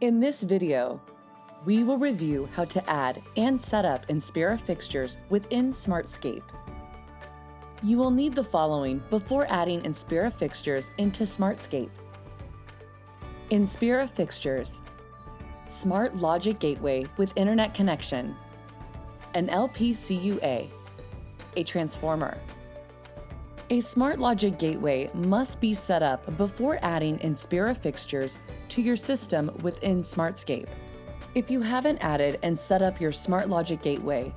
In this video, we will review how to add and set up Inspira fixtures within SMRTscape. You will need the following before adding Inspira fixtures into SMRTscape: Inspira fixtures, Smart Logic Gateway with Internet connection, an LPCUA, a transformer. A Smart Logic Gateway must be set up before adding Inspira fixtures to your system within SMRTscape. If you haven't added and set up your Smart Logic Gateway,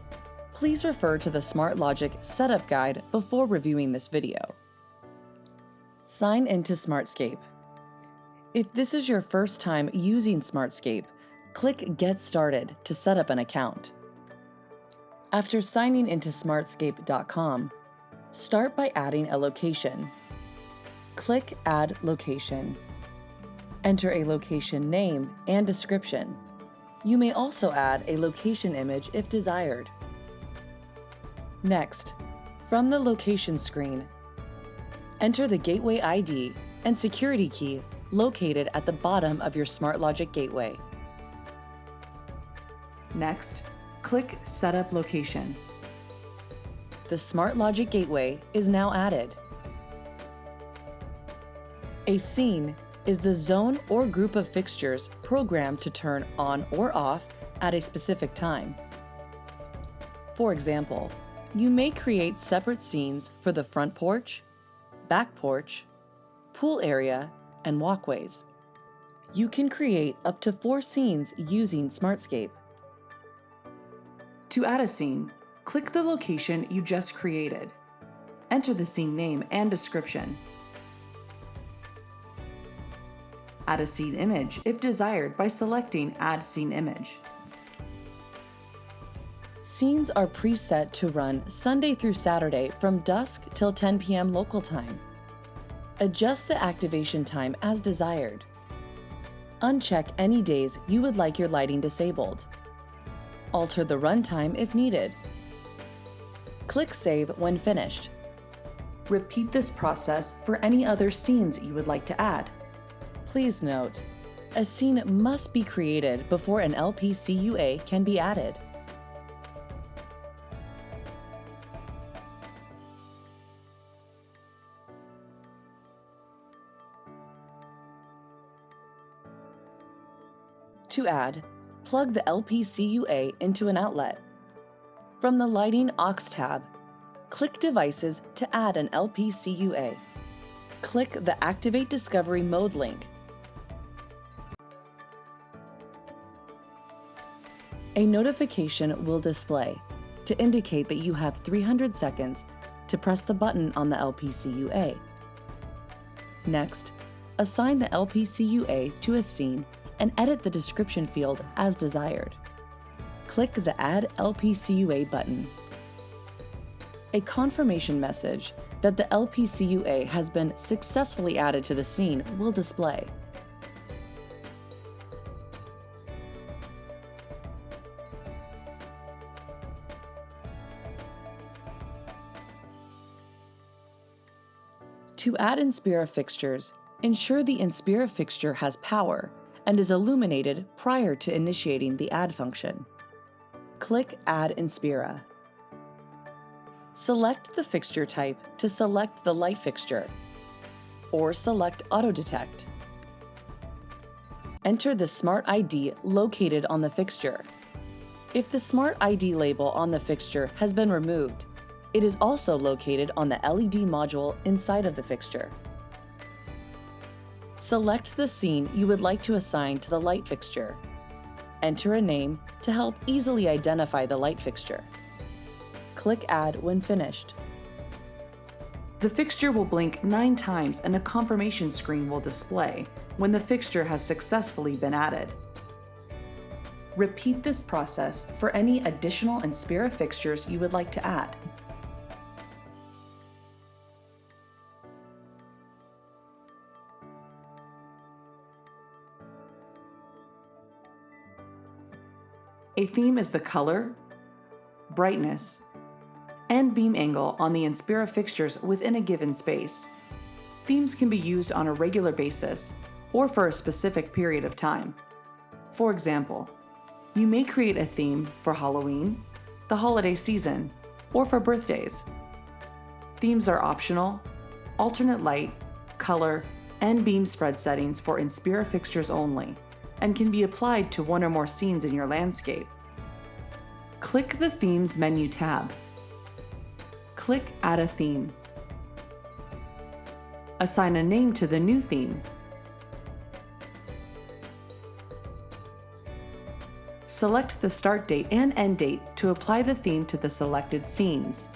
please refer to the Smart Logic Setup Guide before reviewing this video. Sign into SMRTscape. If this is your first time using SMRTscape, click Get Started to set up an account. After signing into smartscape.com, start by adding a location. Click Add Location. Enter a location name and description. You may also add a location image if desired. Next, from the location screen, enter the gateway ID and security key located at the bottom of your Smart Logic Gateway. Next, click Setup Location. The Smart Logic Gateway is now added. A scene is the zone or group of fixtures programmed to turn on or off at a specific time. For example, you may create separate scenes for the front porch, back porch, pool area, and walkways. You can create up to 4 scenes using SMRTscape. To add a scene, click the location you just created. Enter the scene name and description. Add a scene image if desired by selecting Add Scene Image. Scenes are preset to run Sunday through Saturday from dusk till 10 p.m. local time. Adjust the activation time as desired. Uncheck any days you would like your lighting disabled. Alter the runtime if needed. Click Save when finished. Repeat this process for any other scenes you would like to add. Please note, a scene must be created before an LPCUA can be added. To add, plug the LPCUA into an outlet. From the Lighting aux tab, click Devices to add an LPCUA. Click the Activate Discovery Mode link. A notification will display to indicate that you have 300 seconds to press the button on the LPCUA. Next, assign the LPCUA to a scene and edit the description field as desired. Click the Add LPCUA button. A confirmation message that the LPCUA has been successfully added to the scene will display. To add Inspira fixtures, ensure the Inspira fixture has power and is illuminated prior to initiating the add function. Click Add Inspira. Select the fixture type to select the light fixture, or select Auto Detect. Enter the Smart ID located on the fixture. If the Smart ID label on the fixture has been removed, it is also located on the LED module inside of the fixture. Select the scene you would like to assign to the light fixture. Enter a name to help easily identify the light fixture. Click Add when finished. The fixture will blink 9 times and a confirmation screen will display when the fixture has successfully been added. Repeat this process for any additional Inspira fixtures you would like to add. A theme is the color, brightness, and beam angle on the Inspira fixtures within a given space. Themes can be used on a regular basis or for a specific period of time. For example, you may create a theme for Halloween, the holiday season, or for birthdays. Themes are optional, alternate light, color, and beam spread settings for Inspira fixtures only, and can be applied to one or more scenes in your landscape. Click the Themes menu tab. Click Add a Theme. Assign a name to the new theme. Select the start date and end date to apply the theme to the selected scenes.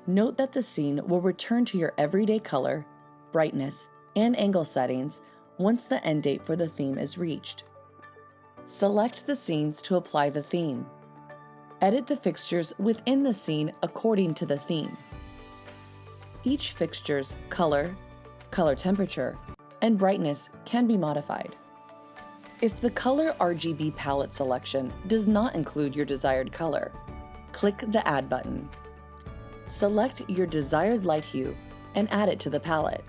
Note that the scene will return to your everyday color, brightness, and angle settings once the end date for the theme is reached. Select the scenes to apply the theme. Edit the fixtures within the scene according to the theme. Each fixture's color, color temperature, and brightness can be modified. If the color RGB palette selection does not include your desired color, click the Add button. Select your desired light hue and add it to the palette.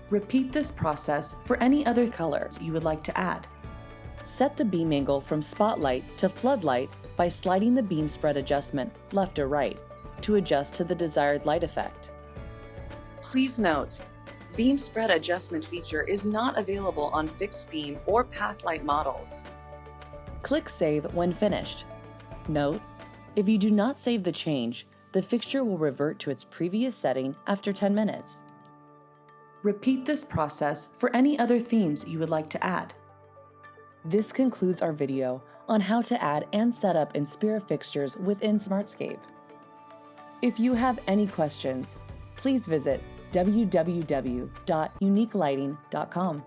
Repeat this process for any other colors you would like to add. Set the beam angle from spotlight to floodlight by sliding the beam spread adjustment left or right to adjust to the desired light effect. Please note, beam spread adjustment feature is not available on fixed beam or pathlight models. Click Save when finished. Note, if you do not save the change, the fixture will revert to its previous setting after 10 minutes. Repeat this process for any other themes you would like to add. This concludes our video on how to add and set up Inspira fixtures within SMRTscape. If you have any questions, please visit www.uniquelighting.com.